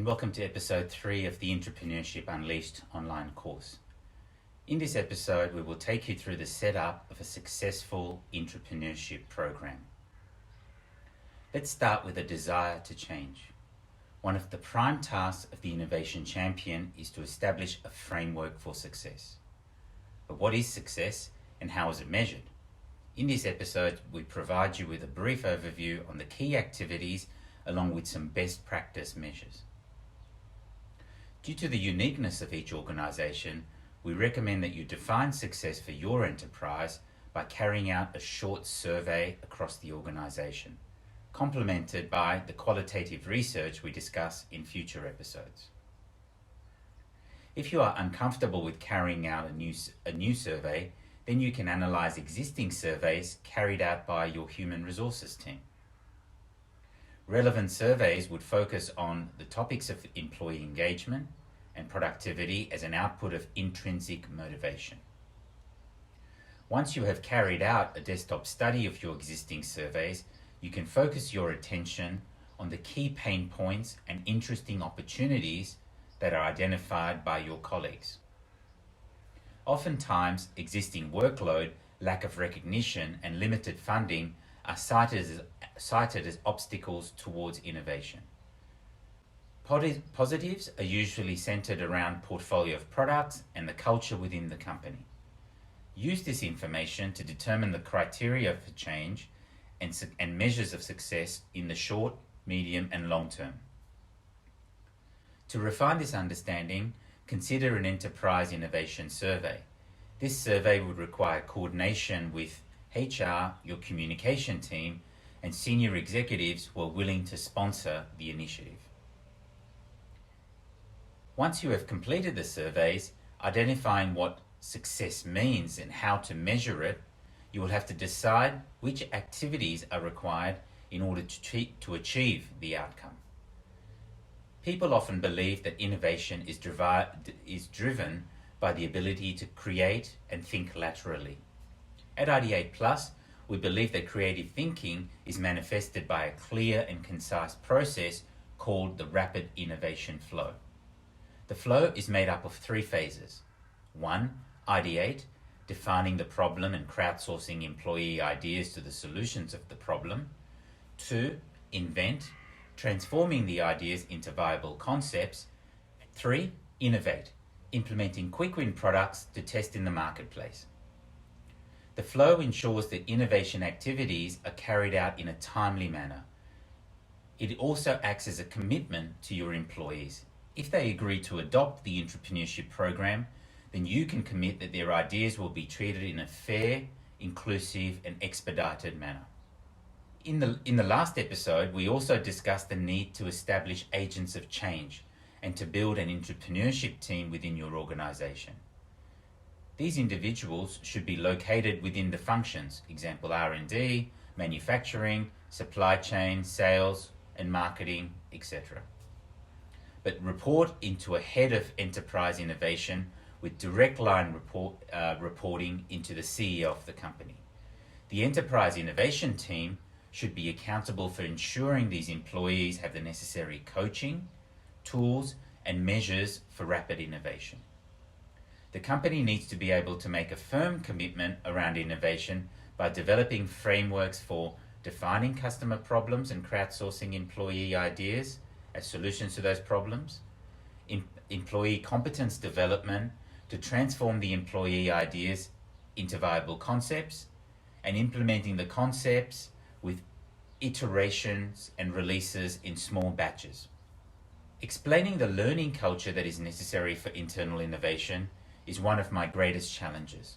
and welcome to episode 3 of the Intrapreneurship Unleashed online course. In this episode, we will take you through the setup of a successful intrapreneurship program. Let's start with a desire to change. One of the prime tasks of the innovation champion is to establish a framework for success. But what is success and how is it measured? In this episode, we provide you with a brief overview on the key activities along with some best practice measures. Due to the uniqueness of each organization, we recommend that you define success for your enterprise by carrying out a short survey across the organization, complemented by the qualitative research we discuss in future episodes. If you are uncomfortable with carrying out a new survey, then you can analyze existing surveys carried out by your human resources team. Relevant surveys would focus on the topics of employee engagement and productivity as an output of intrinsic motivation. Once you have carried out a desktop study of your existing surveys, you can focus your attention on the key pain points and interesting opportunities that are identified by your colleagues. Oftentimes, existing workload, lack of recognition, and limited funding are cited as obstacles towards innovation. Positives are usually centered around portfolio of products and the culture within the company. Use this information to determine the criteria for change and measures of success in the short, medium, and long term. To refine this understanding, consider an enterprise innovation survey. This survey would require coordination with HR, your communication team, and senior executives who are willing to sponsor the initiative. Once you have completed the surveys, identifying what success means and how to measure it, you will have to decide which activities are required in order to achieve the outcome. People often believe that innovation is driven by the ability to create and think laterally. At ID8 Plus, we believe that creative thinking is manifested by a clear and concise process called the rapid innovation flow. The flow is made up of 3 phases. 1. Ideate, defining the problem and crowdsourcing employee ideas to the solutions of the problem. 2. Invent, transforming the ideas into viable concepts. 3. Innovate, implementing quick win products to test in the marketplace. The flow ensures that innovation activities are carried out in a timely manner. It also acts as a commitment to your employees. If they agree to adopt the intrapreneurship program, then you can commit that their ideas will be treated in a fair, inclusive, and expedited manner. In the last episode, we also discussed the need to establish agents of change and to build an intrapreneurship team within your organization. These individuals should be located within the functions, example R&D, manufacturing, supply chain, sales, and marketing, etc. But report into a head of enterprise innovation with direct line reporting into the CEO of the company. The enterprise innovation team should be accountable for ensuring these employees have the necessary coaching, tools, and measures for rapid innovation. The company needs to be able to make a firm commitment around innovation by developing frameworks for defining customer problems and crowdsourcing employee ideas as solutions to those problems, employee competence development to transform the employee ideas into viable concepts, and implementing the concepts with iterations and releases in small batches. Explaining the learning culture that is necessary for internal innovation is one of my greatest challenges.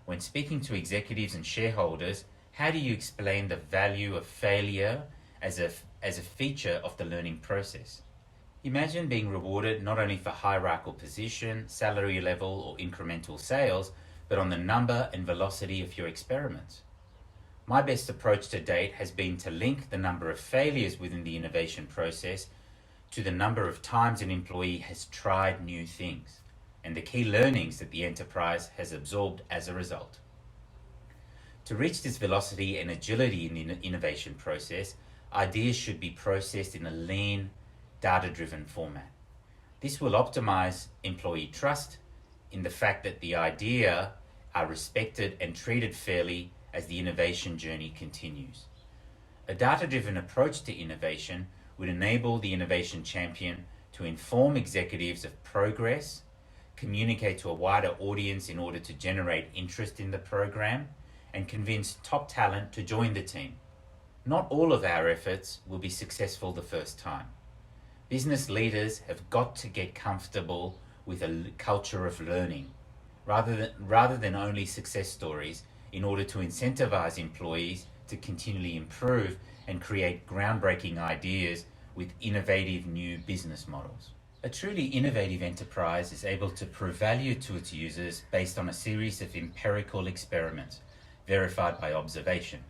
When speaking to executives and shareholders, how do you explain the value of failure as a feature of the learning process? Imagine being rewarded not only for hierarchical position, salary level, or incremental sales, but on the number and velocity of your experiments. My best approach to date has been to link the number of failures within the innovation process to the number of times an employee has tried new things and the key learnings that the enterprise has absorbed as a result. To reach this velocity and agility in the innovation process, ideas should be processed in a lean, data-driven format. This will optimize employee trust in the fact that the idea are respected and treated fairly as the innovation journey continues. A data-driven approach to innovation would enable the innovation champion to inform executives of progress, communicate to a wider audience in order to generate interest in the program, and convince top talent to join the team. Not all of our efforts will be successful the first time. Business leaders have got to get comfortable with a culture of learning, rather than only success stories, in order to incentivize employees to continually improve and create groundbreaking ideas with innovative new business models. A truly innovative enterprise is able to prove value to its users based on a series of empirical experiments, verified by observation.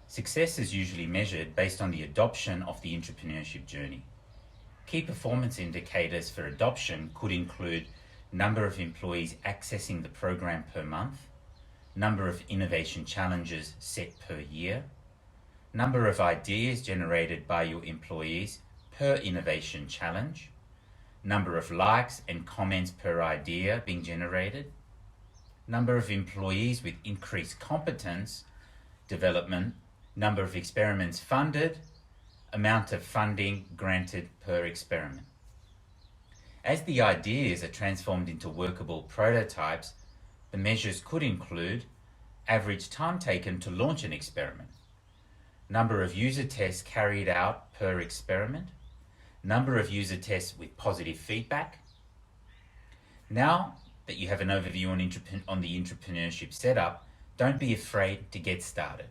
Success is usually measured based on the adoption of the intrapreneurship journey. Key performance indicators for adoption could include number of employees accessing the program per month, number of innovation challenges set per year, number of ideas generated by your employees per innovation challenge, number of likes and comments per idea being generated, number of employees with increased competence development, number of experiments funded, amount of funding granted per experiment. As the ideas are transformed into workable prototypes, the measures could include average time taken to launch an experiment, number of user tests carried out per experiment, number of user tests with positive feedback. Now that you have an overview on the intrapreneurship setup, don't be afraid to get started.